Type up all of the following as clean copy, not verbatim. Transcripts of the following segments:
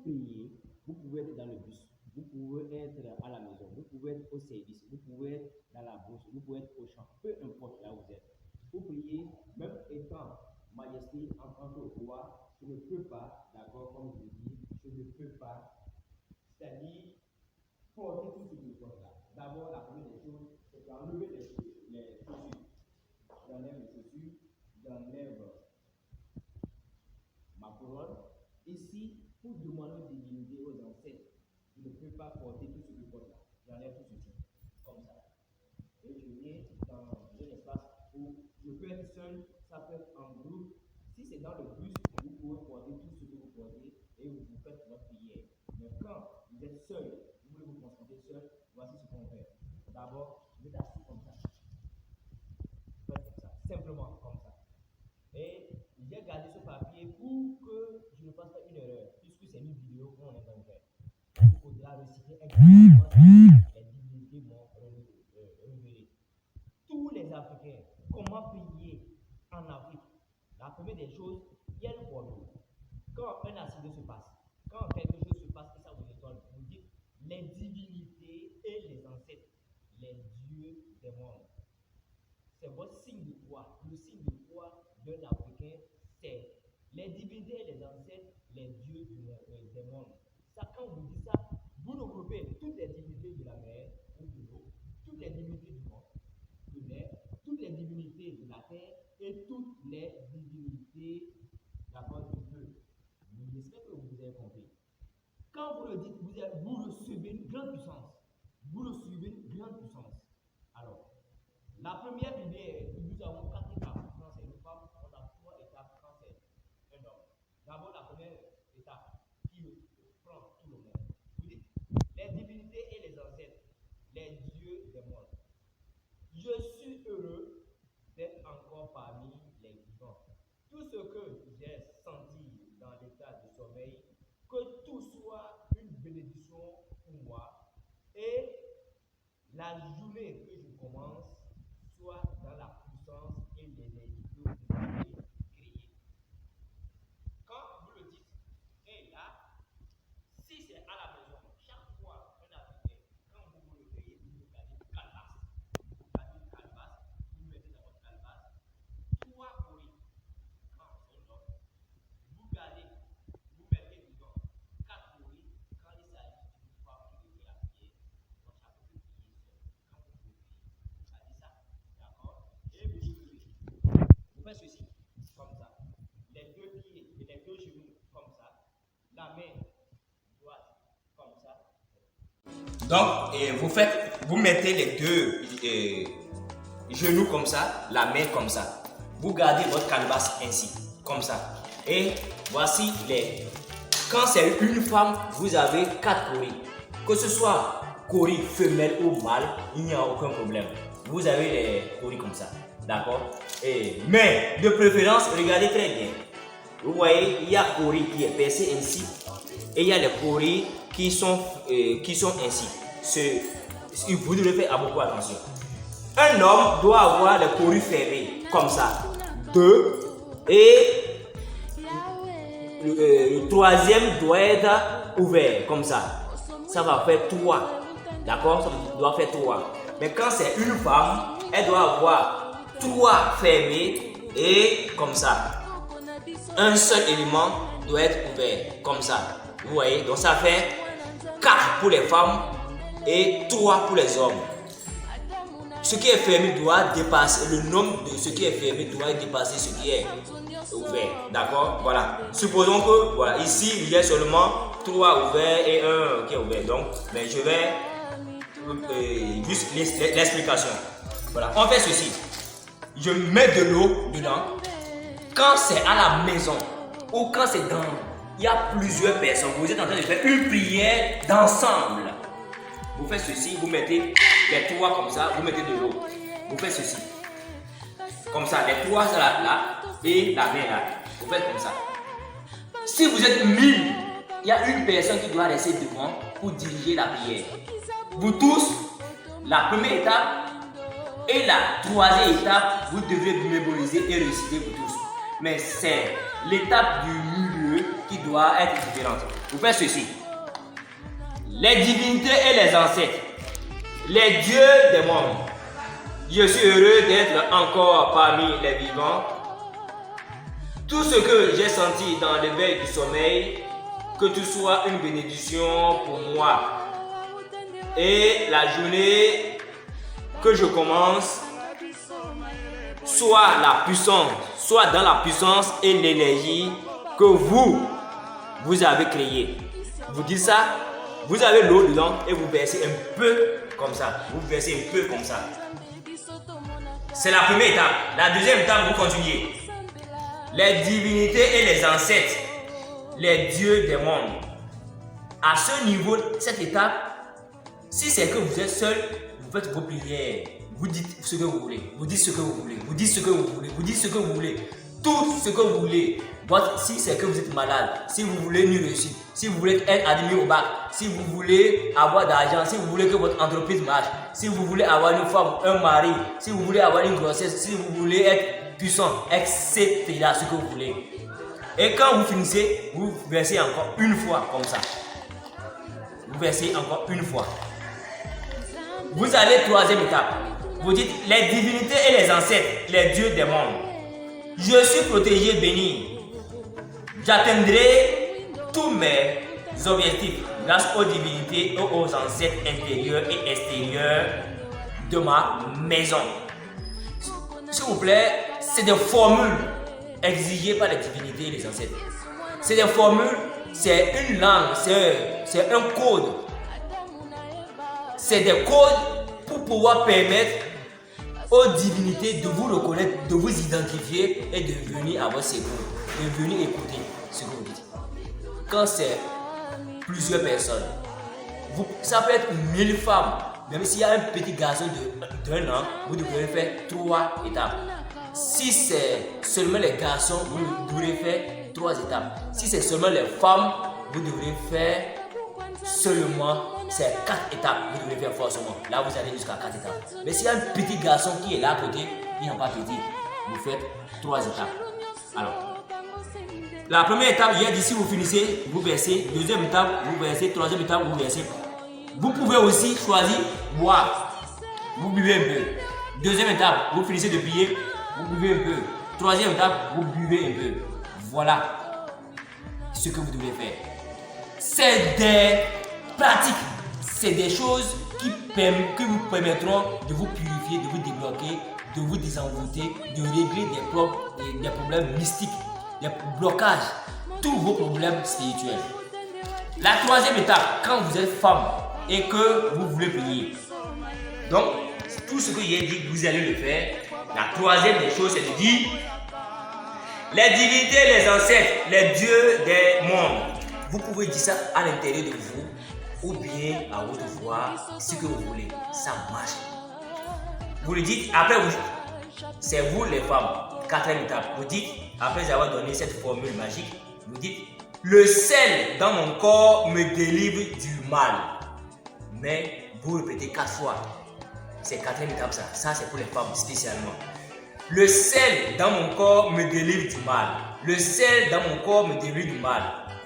prier, vous pouvez être dans le bus, vous pouvez être à la maison, vous pouvez être au service, vous pouvez être dans la bourse, vous pouvez être au champ, peu importe là où vous êtes. Vous priez, même étant majesté en tant que roi, je ne peux pas, d'accord, comme je dis, je ne peux pas, c'est-à-dire porter tout ce que je porte là. D'abord, la première des choses, c'est d'enlever les chaussures. J'enlève les chaussures, j'enlève ma couronne. Ici, pour demander une divinité aux ancêtres, je ne peux pas porter tout ce que je porte là. J'enlève tout ceci, comme ça. Et je viens dans un espace où je peux être seul, ça peut être en groupe. Si c'est dans le bus, vous pouvez porter tout ce que vous portez et vous faites votre prière. Mais quand vous êtes seul, vous voulez vous concentrer seul, voici ce qu'on fait. D'abord, vous êtes assis comme ça. Faites comme ça, simplement comme ça. Et j'ai gardé ce papier pour que je ne fasse pas une erreur, puisque c'est une vidéo qu'on est en train de faire. Il faudra reciter exactement les divinités m'ont révélé. Tous les Africains, comment prier en Afrique? La première des choses, il y a une formule. Quand un accident se passe, quand quelque chose se passe et ça vous étonne, vous dites les divinités et les ancêtres, les dieux des mondes. C'est votre signe de foi. Le signe de foi d'un Africain, c'est les divinités et les ancêtres, les dieux des mondes. Ça, quand vous dites ça, vous regroupez toutes les divinités de la mer ou de l'eau, toutes les divinités du monde, de l'air, toutes les divinités de la terre et toutes les divinités d'accord du feu. J'espère que vous avez compris. Quand vous le dites, vous recevez une grande puissance. Vous recevez une grande puissance. Alors, la première prière, nous avons 4 étapes. Quand c'est une femme, on a 3 étapes quand c'est un homme. D'abord, la première étape qui prend tout le monde. Vous dites les divinités et les ancêtres, les dieux des mondes. Je suis heureux d'être encore parmi les vivants. Tout ce que j'ai senti dans l'état de sommeil, que tout soit une bénédiction pour moi et la journée que je commence soit dans la puissance et l'énergie que vous avez créée. Quand vous le dites, et là, si c'est à la maison, chaque fois un Africain, quand vous le créez, vous gardez une calebasse. Vous gardez une calebasse, vous mettez dans votre calebasse 3 coris. Quand c'est un homme, vous gardez, vous mettez dedans 4 coris. Quand il s'agit d'une femme qui veut la prière, donc ça peut prier seul. Quand vous pouvez prier, vous gardez ça, d'accord? Et vous levez. Vous faites ceci, comme ça. Les 2 pieds et les 2 genoux, comme ça. La main droite, comme ça. Donc, vous mettez les 2 genoux comme ça, la main comme ça. Vous gardez votre calebasse ainsi, comme ça. Et voici quand c'est une femme, vous avez 4 coris. Que ce soit coris femelle ou mâle, il n'y a aucun problème. Vous avez les coris comme ça, d'accord? Mais de préférence, regardez très bien. Vous voyez, il y a coris qui est percé ainsi et il y a les coris qui sont ainsi. Vous devez faire beaucoup attention. Un homme doit avoir les coris fermés comme ça. 2 et le 3e doit être ouvert comme ça. Ça va faire 3. D'accord? Ça doit faire 3. Mais quand c'est une femme, elle doit avoir 3 fermés et comme ça. Un seul élément doit être ouvert comme ça. Vous voyez? Donc ça fait 4 pour les femmes et 3 pour les hommes. Ce qui est fermé doit dépasser, le nombre de ce qui est fermé doit dépasser ce qui est ouvert. D'accord? Voilà. Supposons que, voilà, ici, il y a seulement 3 ouverts et 1 qui est ouvert. Donc, mais je vais juste l'explication. Voilà. On fait ceci. Je mets de l'eau dedans. Quand c'est à la maison ou quand c'est dans, il y a plusieurs personnes, vous êtes en train de faire une prière d'ensemble. Vous faites ceci, vous mettez les 3 comme ça, vous mettez de l'eau. Vous faites ceci. Comme ça, les 3 là et la main là. Vous faites comme ça. Si vous êtes 1000, il y a une personne qui doit rester devant pour diriger la prière. Vous tous, la première étape et la 3e étape, vous devez mémoriser et réciter vous tous. Mais c'est l'étape du milieu qui doit être différente. vous faites ceci. Les divinités et les ancêtres, les dieux des mondes, je suis heureux d'être encore parmi les vivants. Tout ce que j'ai senti dans l'éveil du sommeil, que tout soit une bénédiction pour moi. Et la journée que je commence, soit la puissance, soit dans la puissance et l'énergie que vous avez créée. Vous dites ça, vous avez l'eau dedans et vous versez un peu comme ça. Vous versez un peu comme ça. C'est la première étape. La deuxième étape, vous continuez. Les divinités et les ancêtres, les dieux des mondes. À ce niveau, cette étape, si c'est que vous êtes seul, vous faites vos prières. Vous dites ce que vous voulez. Vous dites ce que vous voulez. Vous dites ce que vous voulez. Vous dites ce que vous voulez. Tout ce que vous voulez. Si c'est que vous êtes malade, si vous voulez une réussite, si vous voulez être admis au bac, si vous voulez avoir d'argent, si vous voulez que votre entreprise marche, si vous voulez avoir une femme, un mari, si vous voulez avoir une grossesse, si vous voulez être puissant, etc. Ce que vous voulez. Et quand vous finissez, vous versez encore une fois comme ça. Vous versez encore une fois. Vous allez troisième étape. Vous dites les divinités et les ancêtres, les dieux des mondes. Je suis protégé, béni. J'atteindrai tous mes objectifs grâce aux divinités et aux ancêtres intérieurs et extérieurs de ma maison. S'il vous plaît, c'est des formules exigées par les divinités et les ancêtres. C'est des formules, c'est une langue, c'est un code. C'est des codes pour pouvoir permettre aux divinités de vous reconnaître, de vous identifier et de venir à votre secours, de venir écouter ce que vous dites. Quand c'est plusieurs personnes, ça peut être 1000 femmes, même s'il y a un petit garçon d'un an, vous devrez faire 3 étapes. Si c'est seulement les garçons, vous devrez faire 3 étapes. Si c'est seulement les femmes, vous devrez faire seulement c'est 4 étapes, vous devez faire forcément. Là, vous allez jusqu'à 4 étapes. Mais s'il y a un petit garçon qui est là à côté, il n'est pas petit, vous faites 3 étapes. Alors, la première étape, j'ai dit si vous finissez, vous versez. Deuxième étape, vous versez. Troisième étape, vous versez. Vous pouvez aussi choisir boire. Vous buvez un peu. Deuxième étape, vous finissez de prier, vous buvez un peu. Troisième étape, vous buvez un peu. Voilà ce que vous devez faire. C'est des pratiques. C'est des choses qui vous permettront de vous purifier, de vous débloquer, de vous désenvoûter, de régler des problèmes mystiques, des blocages, tous vos problèmes spirituels. La troisième étape, quand vous êtes femme et que vous voulez prier. Donc, tout ce que j'ai dit, vous allez le faire. La troisième des choses, c'est de dire les divinités, les ancêtres, les dieux des mondes. Vous pouvez dire ça à l'intérieur de vous ou bien à haute voix, ce que vous voulez. Ça marche. Vous le dites, après c'est vous les femmes. Quatrième étape, vous dites, après avoir donné cette formule magique, vous dites, le sel dans mon corps me délivre du mal. Mais vous répétez 4 fois. C'est quatrième étape ça. Ça c'est pour les femmes spécialement. Le sel dans mon corps me délivre du mal. Le sel dans mon corps me délivre du mal.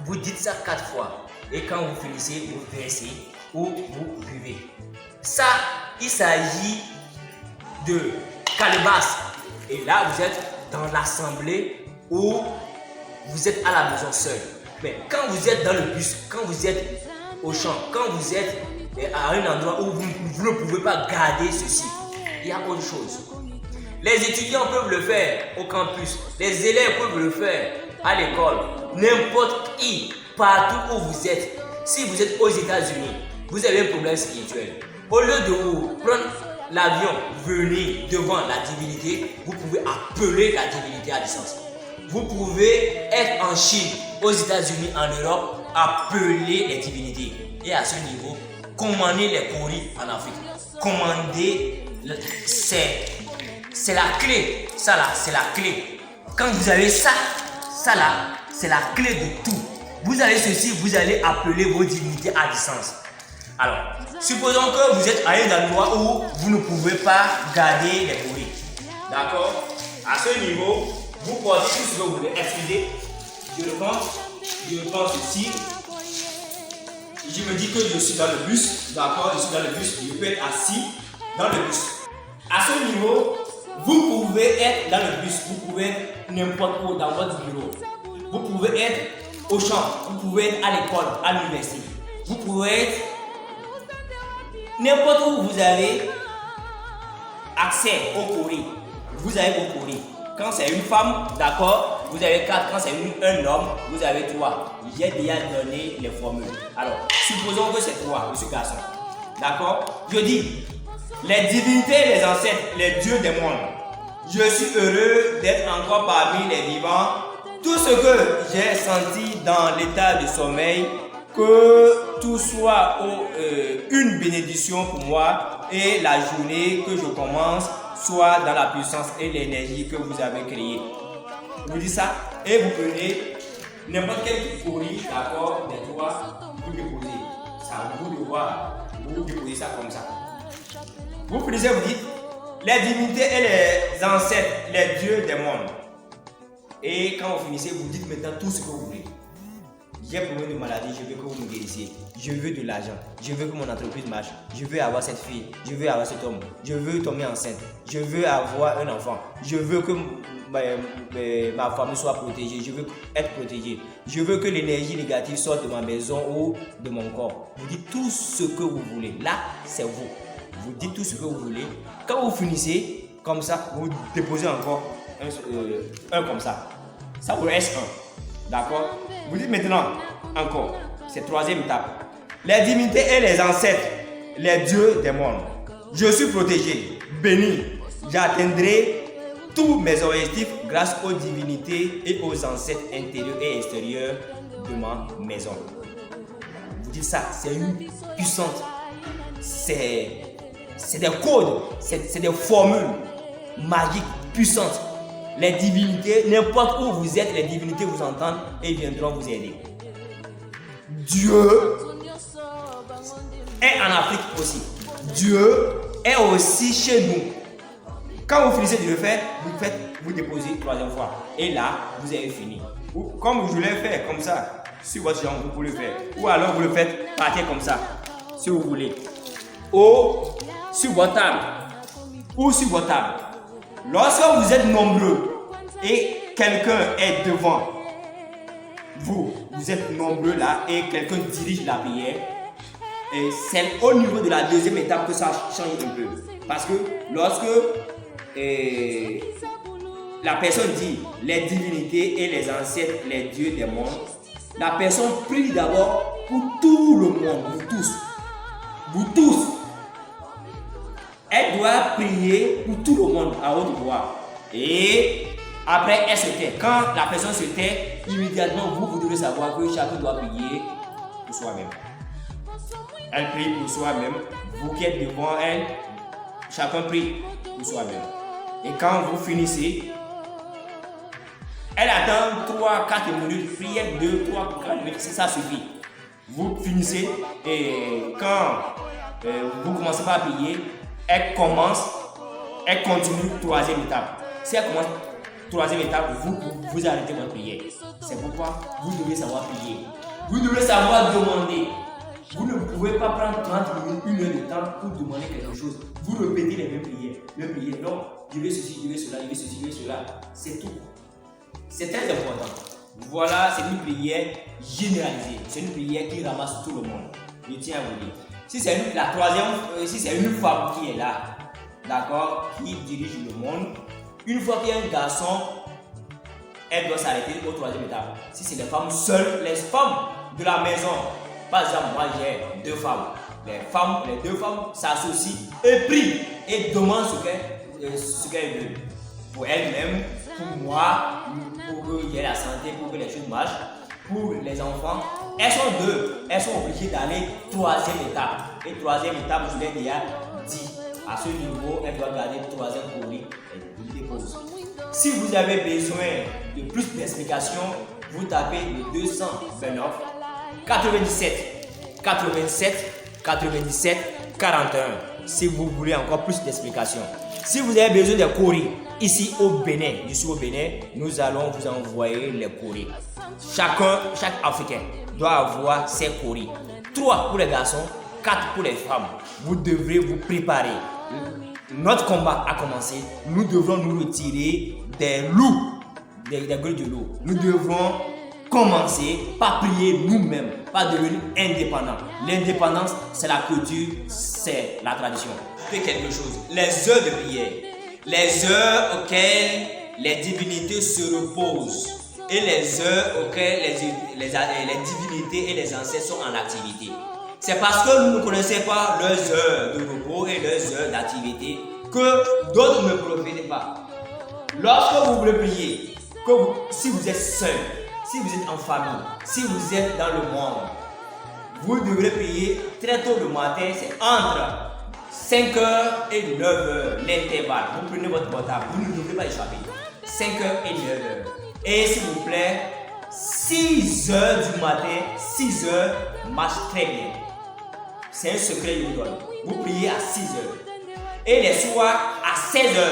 Vous dites ça 4 fois. Et quand vous finissez, vous versez ou vous buvez. Ça, il s'agit de calebasse. Et là, vous êtes dans l'assemblée ou vous êtes à la maison seul. Mais quand vous êtes dans le bus, quand vous êtes au champ, quand vous êtes à un endroit où vous ne pouvez pas garder ceci, il y a autre chose. Les étudiants peuvent le faire au campus, les élèves peuvent le faire à l'école, n'importe qui, partout où vous êtes. Si vous êtes aux États-Unis, vous avez un problème spirituel. Au lieu de vous prendre l'avion, venir devant la divinité, vous pouvez appeler la divinité à distance. Vous pouvez être en Chine, aux États-Unis, en Europe, appeler les divinités. Et à ce niveau, commander les courriers en Afrique. Commander, c'est la clé. Ça là, c'est la clé. Quand vous avez ça là, c'est la clé de tout. Vous avez ceci, vous allez appeler vos divinités à distance. Alors, supposons que vous êtes à un endroit où vous ne pouvez pas garder les courriers. D'accord? À ce niveau, vous portez tout ce que vous voulez. Excusez, je reprends ceci. je me dis que je suis dans le bus, d'accord, je suis dans le bus, je peux être assis dans le bus. À ce niveau, vous pouvez être dans le bus, vous pouvez être n'importe où dans votre bureau. Vous pouvez être au champ, vous pouvez être à l'école, à l'université. Vous pouvez être n'importe où vous avez accès au courrier. Vous avez vos courriers. Quand c'est une femme, d'accord, vous avez 4. Quand c'est un homme, vous avez 3. J'ai déjà donné les formules. Alors, supposons que c'est 3, je suis garçon. D'accord? Je dis, les divinités, les ancêtres, les dieux des mondes. Je suis heureux d'être encore parmi les vivants. Tout ce que j'ai senti dans l'état de sommeil, que tout soit une bénédiction pour moi et la journée que je commence soit dans la puissance et l'énergie que vous avez créée. Vous dites ça et vous prenez n'importe quel courrier, d'accord, des 3, vous déposez. Ça vous devoir, vous déposez ça comme ça. Vous finissez, vous dites les divinités et les ancêtres, les dieux des mondes. Et quand vous finissez, vous dites maintenant tout ce que vous voulez. J'ai problème de maladie, je veux que vous me guérissiez. Je veux de l'argent, je veux que mon entreprise marche. Je veux avoir cette fille, je veux avoir cet homme. Je veux tomber enceinte, je veux avoir un enfant. Je veux que ma famille soit protégée, je veux être protégé. Je veux que l'énergie négative sorte de ma maison ou de mon corps. Vous dites tout ce que vous voulez. Là, c'est vous. Vous dites tout ce que vous voulez. Quand vous finissez, comme ça, vous déposez encore un comme ça. Ça vous reste un. D'accord? Vous dites maintenant, encore, c'est troisième étape. Les divinités et les ancêtres, les dieux des mondes. Je suis protégé, béni. J'atteindrai tous mes objectifs grâce aux divinités et aux ancêtres intérieurs et extérieurs de ma maison. Vous dites ça, c'est une puissante. C'est des codes, c'est des formules magiques, puissantes. Les divinités, n'importe où vous êtes, les divinités vous entendent et viendront vous aider. Dieu est en Afrique aussi. Dieu est aussi chez nous. Quand vous finissez de le faire, vous déposez troisième fois. Et là, vous avez fini. Ou, comme je l'ai fait, comme ça, sur votre jambe, vous pouvez le faire. Ou alors vous le faites par terre comme ça, si vous voulez. Ou sur votre table. Ou sur votre table. Lorsque vous êtes nombreux et quelqu'un est devant vous, vous êtes nombreux là et quelqu'un dirige la prière, et c'est au niveau de la deuxième étape que ça change un peu. Parce que lorsque la personne dit les divinités et les ancêtres, les dieux des mondes, la personne prie d'abord pour tout le monde, vous tous. Vous tous. Elle doit prier pour tout le monde à haute voix. Et après, elle se tait. Quand la personne se tait, immédiatement, vous devez savoir que chacun doit prier pour soi-même. Elle prie pour soi-même. Vous qui êtes devant elle, chacun prie pour soi-même. Et quand vous finissez, elle attend 3-4 minutes, prière 2-3-4 minutes, ça suffit. Vous finissez et quand vous commencez par prier, elle continue troisième étape. Si elle commence troisième étape, vous arrêtez votre prière. C'est pourquoi vous devez savoir prier. Vous devez savoir demander. Vous ne pouvez pas prendre 30 minutes, 1 heure de temps pour demander quelque chose. Vous répétez les mêmes prières. Non, je veux ceci, je veux cela, je veux ceci, je veux cela. C'est tout. C'est très important. Voilà, c'est une prière généralisée. C'est une prière qui ramasse tout le monde. Je tiens à vous dire. Si c'est une femme qui est là, d'accord, qui dirige le monde, une fois qu'il y a un garçon, elle doit s'arrêter au troisième étape. Si c'est les femmes seules, les femmes de la maison, par exemple, moi j'ai 2 femmes. Les 2 femmes s'associent et prient et demandent ce qu'elles veulent. Pour elles-mêmes, pour moi, pour qu'il y ait la santé, pour que les choses marchent, pour les enfants. Elles sont 2. Elles sont obligées d'aller troisième étape. Et troisième étape, je l'ai déjà dit. À ce niveau, elles doivent garder le troisième courrier et vous déposent. Si vous avez besoin de plus d'explications, vous tapez le 229 97 87 97 41 si vous voulez encore plus d'explications. Si vous avez besoin de courriers ici au Bénin, je suis au Bénin, nous allons vous envoyer les courriers. Chaque Africain doit avoir ses courriers. 3 pour les garçons, 4 pour les femmes. Vous devrez vous préparer. Notre combat a commencé. Nous devrons nous retirer des loups, des gueules de loup. Nous devrons commencer par prier nous-mêmes, par devenir indépendants. L'indépendance, c'est la culture, c'est la tradition. Faites quelque chose. Les heures de prière, les heures auxquelles les divinités se reposent et les heures auxquelles les divinités et les ancêtres sont en activité. C'est parce que nous ne connaissons pas leurs heures de repos et leurs heures d'activité que d'autres ne profitent pas. Lorsque vous voulez prier, si vous êtes seul, si vous êtes en famille, si vous êtes dans le monde, vous devrez prier très tôt le matin, c'est entre 5h et 9h, l'intervalle. Vous prenez votre portable, vous ne devrez pas échapper. 5h et 9h. Et s'il vous plaît, 6h du matin, 6h marche très bien. C'est un secret, je vous donne. Vous priez à 6h. Et les soirs à 16h.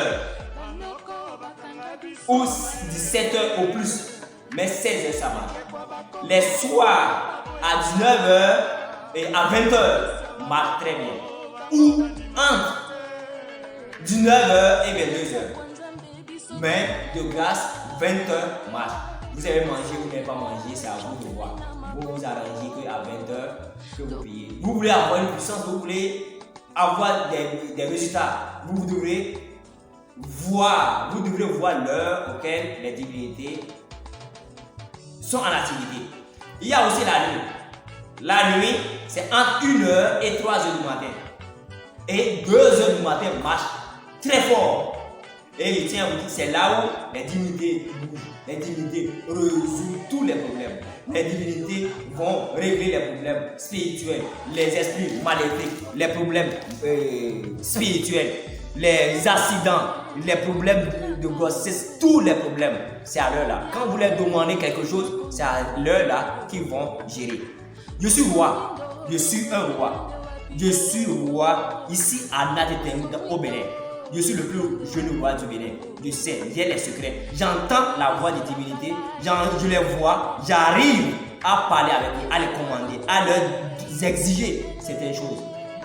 Ou 17h au plus. Mais 16h ça marche. Les soirs à 19h et à 20h marche très bien. Ou entre 19h et 22h. Mais de grâce, 20h marche. Vous avez mangé, vous n'avez pas mangé, c'est à vous de voir. Vous vous arrangez qu'à 20h que vous priez. Vous voulez avoir une puissance, vous voulez avoir des résultats. Vous devrez voir l'heure auquel les divinités sont en activité. Il y a aussi la nuit. La nuit, c'est entre 1h et 3h du matin. Et 2h du matin marche très fort. Et je tiens à vous dire, c'est là où les divinités bougent. Les divinités résolvent tous les problèmes. Les divinités vont régler les problèmes spirituels, les esprits maléfiques, les problèmes spirituels, les accidents, les problèmes de grossesse, tous les problèmes. C'est à l'heure là. Quand vous leur demandez quelque chose, c'est à l'heure là qu'ils vont gérer. Je suis roi. Je suis un roi. Je suis roi ici à Natetem au Bénin. Je suis le plus jeune roi du Bénin. Je sais, j'ai les secrets. J'entends la voix des divinités. Je les vois. J'arrive à parler avec eux, à les commander, à leur exiger certaines choses.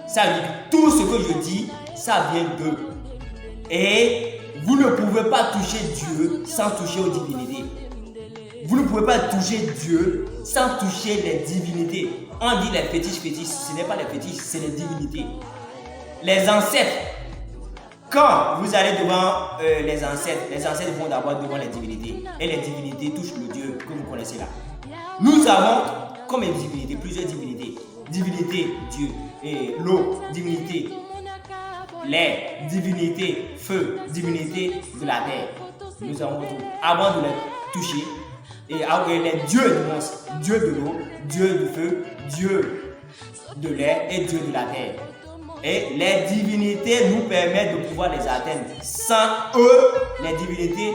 Ça veut dire tout ce que je dis, ça vient d'eux. Et vous ne pouvez pas toucher Dieu sans toucher aux divinités. Vous ne pouvez pas toucher Dieu sans toucher les divinités. On dit les fétiches, ce n'est pas les fétiches, c'est les divinités. Les ancêtres. Quand vous allez devant les ancêtres vont d'abord devant les divinités. Et les divinités touchent le Dieu que vous connaissez là. Nous avons comme une divinité, plusieurs divinités. Divinité Dieu, et l'eau, divinité l'air, divinité feu, divinité de la terre. Nous avons tout. Avant de les toucher, et les dieux immenses, Dieu de l'eau, Dieu du feu, Dieu de l'air et Dieu de la terre. Et les divinités nous permettent de pouvoir les atteindre. Sans eux, les divinités,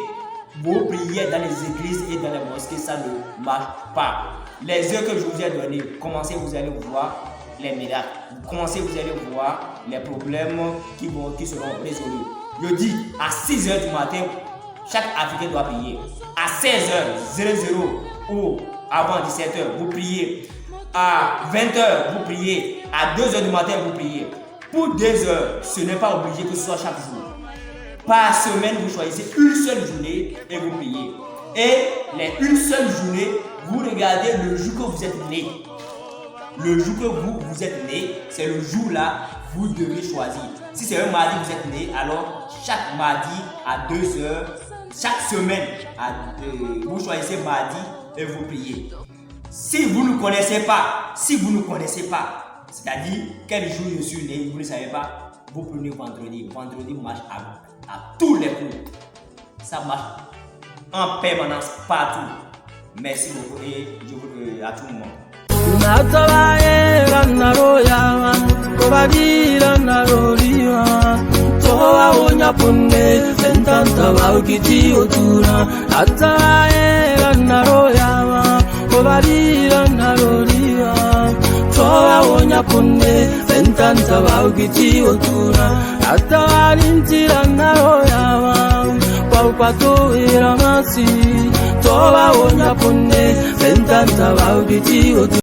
vos prières dans les églises et dans les mosquées, ça ne marche pas. Les heures que je vous ai données, commencez, vous allez voir les miracles. Commencez, vous allez voir les problèmes qui seront résolus. Je dis, à 6h du matin, chaque Africain doit prier. À 16h00 ou avant 17h, vous priez. À 20h, vous priez. À 2h du matin, vous priez. Pour 2 heures, ce n'est pas obligé que ce soit chaque jour. Par semaine, vous choisissez une seule journée et vous priez. Et une seule journée, vous regardez le jour que vous êtes né. Le jour que vous êtes né, c'est le jour là, vous devez choisir. Si c'est un mardi que vous êtes né, alors chaque mardi à 2 heures, chaque semaine, vous choisissez mardi et vous priez. Si vous ne connaissez pas, c'est-à-dire quel jour je suis né, vous ne savez pas, vous prenez vendredi. Vendredi marche à tous les coups. Ça marche en permanence partout. Merci beaucoup et je vous à tout le monde. Fentanta baugiti otura atawarintira naroya paupato iramasi toba onya ponne fentanta baugiti otura